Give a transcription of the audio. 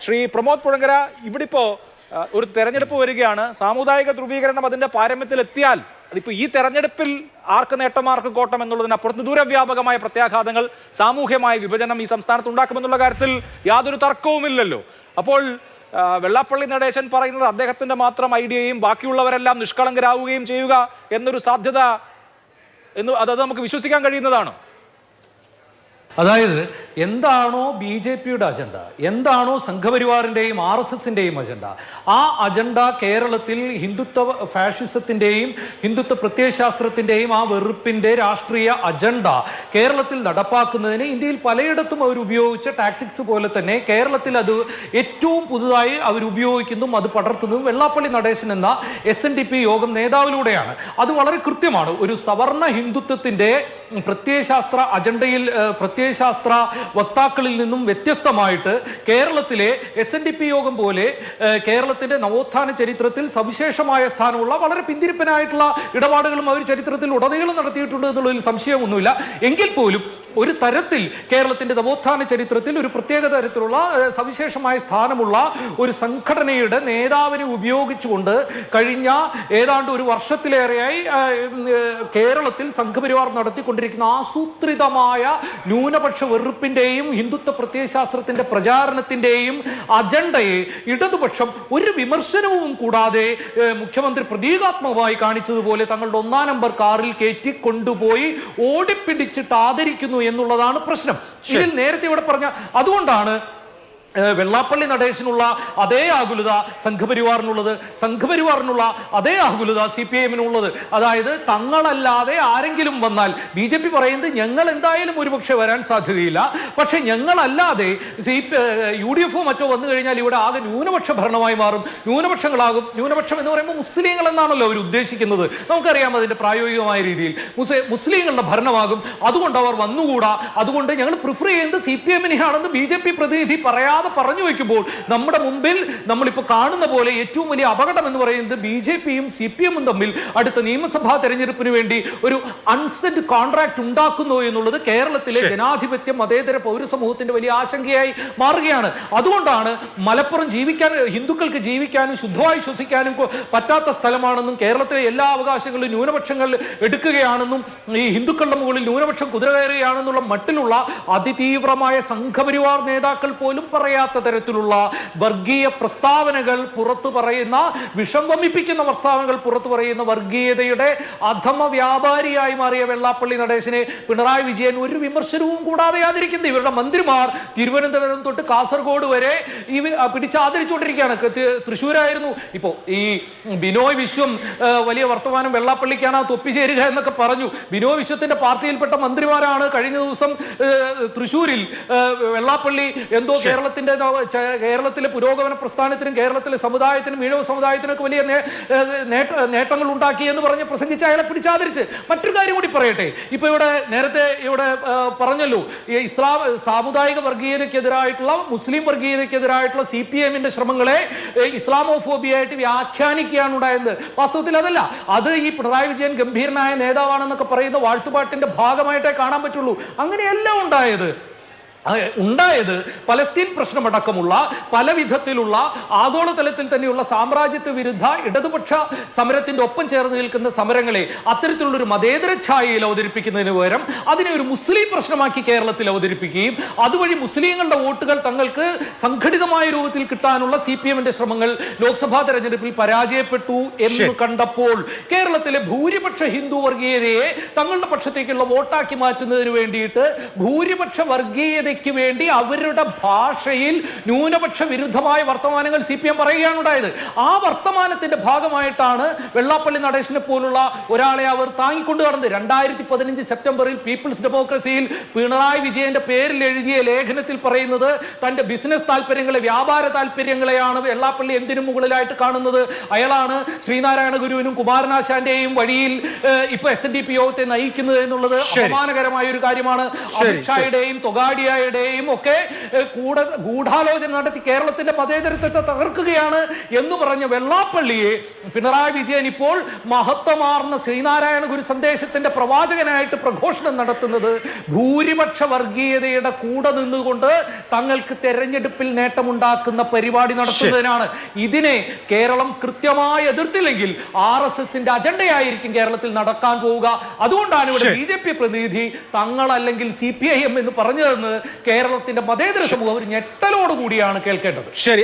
ശ്രീ പ്രമോദ് പുഴങ്കര, ഇവിടിപ്പോ ഒരു തെരഞ്ഞെടുപ്പ് വരികയാണ്. സാമുദായിക ധ്രുവീകരണം അതിന്റെ പാരമ്യത്തിൽ എത്തിയാൽ അതിപ്പോ ഈ തെരഞ്ഞെടുപ്പിൽ ആർക്ക് നേട്ടം ആർക്ക് കോട്ടം എന്നുള്ളതിനപ്പുറത്ത് ദൂരവ്യാപകമായ പ്രത്യാഘാതങ്ങൾ, സാമൂഹ്യമായ വിഭജനം ഈ സംസ്ഥാനത്ത് ഉണ്ടാക്കുമെന്നുള്ള കാര്യത്തിൽ യാതൊരു തർക്കവുമില്ലല്ലോ. അപ്പോൾ വെള്ളാപ്പള്ളി നടേശൻ പറയുന്നത് അദ്ദേഹത്തിന്റെ മാത്രം ഐഡിയയും ബാക്കിയുള്ളവരെല്ലാം നിഷ്കളങ്കരാവുകയും ചെയ്യുക എന്നൊരു സാധ്യത അത് നമുക്ക് വിശ്വസിക്കാൻ കഴിയുന്നതാണോ? അതായത് എന്താണോ ബി ജെ പിയുടെ അജണ്ട, എന്താണോ സംഘപരിവാറിൻ്റെയും RSSൻ്റെയും അജണ്ട, ആ അജണ്ട കേരളത്തിൽ ഹിന്ദുത്വ ഫാഷിസത്തിൻ്റെയും ഹിന്ദുത്വ പ്രത്യയശാസ്ത്രത്തിൻ്റെയും ആ വെറുപ്പിൻ്റെ രാഷ്ട്രീയ അജണ്ട കേരളത്തിൽ നടപ്പാക്കുന്നതിന് ഇന്ത്യയിൽ പലയിടത്തും അവർ ഉപയോഗിച്ച ടാക്ടിക്സ് പോലെ തന്നെ കേരളത്തിൽ അത് ഏറ്റവും പുതുതായി അവർ ഉപയോഗിക്കുന്നതും അത് പടർത്തുന്നതും വെള്ളാപ്പള്ളി നടേശൻ എന്ന SNDP യോഗം നേതാവിലൂടെയാണ്. അത് വളരെ കൃത്യമാണ്. ഒരു സവർണ ഹിന്ദുത്വത്തിൻ്റെ പ്രത്യയശാസ്ത്ര അജണ്ടയിൽ ശാസ്ത്ര വക്താക്കളിൽ നിന്നും വ്യത്യസ്തമായിട്ട് കേരളത്തിലെ SNDP യോഗം പോലെ കേരളത്തിന്റെ നവോത്ഥാന ചരിത്രത്തിൽ സവിശേഷമായ സ്ഥാനമുള്ള വളരെ പിന്തിരിപ്പനായിട്ടുള്ള ഇടപാടുകളും അവർ ചരിത്രത്തിൽ ഉടനീളം നടത്തിയിട്ടുണ്ട് എന്നുള്ളതിൽ സംശയമൊന്നുമില്ല. എങ്കിൽ പോലും ഒരു തരത്തിൽ കേരളത്തിന്റെ നവോത്ഥാന ചരിത്രത്തിൽ ഒരു പ്രത്യേക തരത്തിലുള്ള സവിശേഷമായ സ്ഥാനമുള്ള ഒരു സംഘടനയുടെ നേതാവിനെ ഉപയോഗിച്ചുകൊണ്ട് കഴിഞ്ഞ ഏതാണ്ട് ഒരു വർഷത്തിലേറെയായി കേരളത്തിൽ സംഘപരിവാർ നടത്തിക്കൊണ്ടിരിക്കുന്ന ആസൂത്രിതമായ ന്യൂനപക്ഷ വെറുപ്പിന്റെയും ഹിന്ദുത്വ പ്രത്യയശാസ്ത്രത്തിന്റെ പ്രചാരണത്തിന്റെയും അജണ്ടയെ ഇടതുപക്ഷം ഒരു വിമർശനവും കൂടാതെ മുഖ്യമന്ത്രി പ്രതീകാത്മകമായി കാണിച്ചതുപോലെ തങ്ങളുടെ 1-ാം നമ്പർ കാറിൽ കയറ്റി കൊണ്ടുപോയി ഓടിപ്പിടിച്ചിട്ട് ആദരിക്കുന്നു എന്നുള്ളതാണ് പ്രശ്നം. ഇതിൽ നേരത്തെ ഇവിടെ പറഞ്ഞ അതുകൊണ്ടാണ് വെള്ളാപ്പള്ളി നടേശനുള്ള അതേ ആകുലത സംഘപരിവാറിനുള്ളത്, സംഘപരിവാറിനുള്ള അതേ ആകുലത CPIM-നുള്ളത്. അതായത് തങ്ങളല്ലാതെ ആരെങ്കിലും വന്നാൽ BJP പറയുന്നത് ഞങ്ങൾ എന്തായാലും ഒരുപക്ഷെ വരാൻ സാധ്യതയില്ല, പക്ഷെ ഞങ്ങളല്ലാതെ UDF മറ്റോ വന്നു കഴിഞ്ഞാൽ ഇവിടെ ആകെ ന്യൂനപക്ഷ ഭരണമായി മാറും, ന്യൂനപക്ഷങ്ങളാകും. ന്യൂനപക്ഷം എന്ന് പറയുമ്പോൾ മുസ്ലിങ്ങൾ എന്നാണല്ലോ അവർ ഉദ്ദേശിക്കുന്നത്. നമുക്കറിയാം അതിന്റെ പ്രായോഗികമായ രീതിയിൽ മുസ്ലിങ്ങളുടെ ഭരണമാകും. അതുകൊണ്ട് അവർ വന്നുകൂടാ, അതുകൊണ്ട് ഞങ്ങൾ പ്രിഫർ ചെയ്യുന്നത് CPIM-നെയാണെന്ന് BJP പ്രതിനിധി പറയാതെ പറഞ്ഞു വയ്ക്കുമ്പോൾ നമ്മുടെ മുമ്പിൽ നമ്മളിപ്പോൾ കാണുന്ന പോലെ ഏറ്റവും വലിയ അപകടം എന്ന് പറയുന്നത് BJP-യും CPM-ഉം തമ്മിൽ അടുത്ത നിയമസഭാ തെരഞ്ഞെടുപ്പിന് വേണ്ടി ഒരു അൺസെന്റ് കോൺട്രാക്ട് ഉണ്ടാക്കുന്നു എന്നുള്ളത് കേരളത്തിലെ ജനാധിപത്യ മതേതര പൗരസമൂഹത്തിന്റെ വലിയ ആശങ്കയായി മാറുകയാണ്. അതുകൊണ്ടാണ് മലപ്പുറം ഹിന്ദുക്കൾക്ക് ജീവിക്കാനും ശുദ്ധമായി ശ്വസിക്കാനും പറ്റാത്ത സ്ഥലമാണെന്നും കേരളത്തിലെ എല്ലാ അവകാശങ്ങളിലും ന്യൂനപക്ഷങ്ങൾ എടുക്കുകയാണെന്നും ഈ ഹിന്ദുക്കളുടെ മുകളിൽ ന്യൂനപക്ഷം കുതിര കയറുകയാണെന്നുള്ള മട്ടിലുള്ള അതിതീവ്രമായ സംഘപരിവാർ നേതാക്കൾ പോലും പറയാത്ത തരത്തിലുള്ള വർഗീയ പ്രസ്താവനകൾ പുറത്തു പറയുന്ന, വിഷം വമിപ്പിക്കുന്ന പ്രസ്താവനകൾ പുറത്തു പറയുന്ന വർഗീയതയുടെ അധമ വ്യാപാരിയായി മാറിയ വെള്ളാപ്പള്ളി നടേശനെ പിണറായി വിജയൻ ഒരു വിമർശനവും കൂടാതെ ആദരിക്കുന്നത്. ഇവരുടെ മന്ത്രിമാർ തിരുവനന്തപുരം തൊട്ട് കാസർഗോഡ് വരെ പിടിച്ചാദരിച്ചുകൊണ്ടിരിക്കുകയാണ്. തൃശ്ശൂരായിരുന്നു ഇപ്പോൾ ഈ ബിനോയ് വിശ്വം വലിയ വർത്തമാനം വെള്ളാപ്പള്ളിക്കാണ് തൊപ്പി ചേരുക എന്നൊക്കെ പറഞ്ഞു. ബിനോയ് വിശ്വത്തിന്റെ പാർട്ടിയിൽപ്പെട്ട മന്ത്രിമാരാണ് കഴിഞ്ഞ ദിവസം തൃശ്ശൂരിൽ വെള്ളാപ്പള്ളി എന്തോ കേരളത്തിലെ പുരോഗമന പ്രസ്ഥാനത്തിനും കേരളത്തിലെ സമുദായത്തിനും ഈഴവ സമുദായത്തിനൊക്കെ വലിയ നേട്ടങ്ങൾ ഉണ്ടാക്കി എന്ന് പറഞ്ഞ് പ്രസംഗിച്ച് അയാളെ പിടിച്ചാദരിച്ച്. മറ്റൊരു കാര്യം കൂടി പറയട്ടെ. ഇപ്പൊ നേരത്തെ പറഞ്ഞല്ലോ, ഇസ്ലാം സാമുദായിക വർഗീയതയ്ക്കെതിരായിട്ടുള്ള മുസ്ലിം വർഗീയതയ്ക്കെതിരായിട്ടുള്ള CPM-ന്റെ ശ്രമങ്ങളെ ഇസ്ലാമോഫോബിയായിട്ട് വ്യാഖ്യാനിക്കുകയാണ് ഉണ്ടായത്. വാസ്തവത്തിൽ അതല്ല, അത് ഈ പിണറായി വിജയൻ ഗംഭീരനായ നേതാവാണെന്നൊക്കെ പറയുന്ന വാഴ്ത്തുപാട്ടിന്റെ ഭാഗമായിട്ടേ കാണാൻ പറ്റുള്ളൂ. അങ്ങനെയല്ല ഉണ്ടായത് പലസ്തീൻ പ്രശ്നമടക്കമുള്ള പല വിധത്തിലുള്ള ആഗോളതലത്തിൽ തന്നെയുള്ള സാമ്രാജ്യത്വ വിരുദ്ധ ഇടതുപക്ഷ സമരത്തിന്റെ ഒപ്പം ചേർന്ന് നിൽക്കുന്ന സമരങ്ങളെ അത്തരത്തിലുള്ളൊരു മതേതര ഛായയിൽ അവതരിപ്പിക്കുന്നതിന് പകരം അതിനെ ഒരു മുസ്ലിം പ്രശ്നമാക്കി കേരളത്തിൽ അവതരിപ്പിക്കുകയും അതുവഴി മുസ്ലിങ്ങളുടെ വോട്ടുകൾ തങ്ങൾക്ക് സംഘടിതമായ രൂപത്തിൽ കിട്ടാനുള്ള CPM-ന്റെ ശ്രമങ്ങൾ ലോക്സഭാ തെരഞ്ഞെടുപ്പിൽ പരാജയപ്പെട്ടു എന്ന് കണ്ടപ്പോൾ കേരളത്തിലെ ഭൂരിപക്ഷ ഹിന്ദു വർഗീയതയെ തങ്ങളുടെ പക്ഷത്തേക്കുള്ള വോട്ടാക്കി മാറ്റുന്നതിന് വേണ്ടിയിട്ട് ഭൂരിപക്ഷ വർഗീയത വേണ്ടി അവരുടെ ഭാഷയിൽ ന്യൂനപക്ഷ വിരുദ്ധമായ വർത്തമാനങ്ങൾ CPM പറയുകയാണ് ഉണ്ടായത്. ആ വർത്തമാനത്തിന്റെ ഭാഗമായിട്ടാണ് വെള്ളാപ്പള്ളി നടേശനെ പോലുള്ള ഒരാളെ അവർ താങ്ങിക്കൊണ്ട് നടന്നത്. 2015 സെപ്റ്റംബറിൽ പീപ്പിൾസ് ഡെമോക്രസിയിൽ പിണറായി വിജയന്റെ പേരിൽ എഴുതിയ ലേഖനത്തിൽ പറയുന്നത് തന്റെ ബിസിനസ് താല്പര്യങ്ങളെ, വ്യാപാര താല്പര്യങ്ങളെയാണ് വെള്ളാപ്പള്ളി എന്തിനു മുകളിലായിട്ട് കാണുന്നത്. അയാളാണ് ശ്രീനാരായണ ഗുരുവിനും കുമാരനാശാന്റെയും വഴിയിൽ ഇപ്പൊ SNDP യോഗത്തെ നയിക്കുന്നത് എന്നുള്ളത് അപമാനകരമായ ഒരു കാര്യമാണ്. അമിത്ഷായുടെയും തൊഗാഡിയ പിണറായിയുടെയും ഒക്കെ ഗൂഢാലോചന നടത്തി കേരളത്തിന്റെ മതേതരത്വത്തെ തകർക്കുകയാണ് എന്ന് പറഞ്ഞ വെള്ളാപ്പള്ളിയെ പിണറായി വിജയൻ ഇപ്പോൾ മഹത്വമാർന്ന ശ്രീനാരായണ ഗുരു സന്ദേശത്തിന്റെ പ്രവാചകനായിട്ട് പ്രഘോഷണം നടത്തുന്നത് ഭൂരിപക്ഷ വർഗീയതയുടെ കൂടെ നിന്നുകൊണ്ട് തങ്ങൾക്ക് തെരഞ്ഞെടുപ്പിൽ നേട്ടമുണ്ടാക്കുന്ന പരിപാടി നടത്തുന്നതിനാണ്. ഇതിനെ കേരളം കൃത്യമായി എതിർത്തില്ലെങ്കിൽ RSSന്റെ അജണ്ടയായിരിക്കും കേരളത്തിൽ നടക്കാൻ പോവുക. അതുകൊണ്ടാണ് ഇവിടെ BJP പ്രതിനിധി തങ്ങൾ അല്ലെങ്കിൽ CPIM എന്ന് പറഞ്ഞതെന്ന് കേരളത്തിന്റെ മതേതര സമൂഹം ഒരു ഞെട്ടലോടുകൂടിയാണ് കേൾക്കേണ്ടത്. ശരി.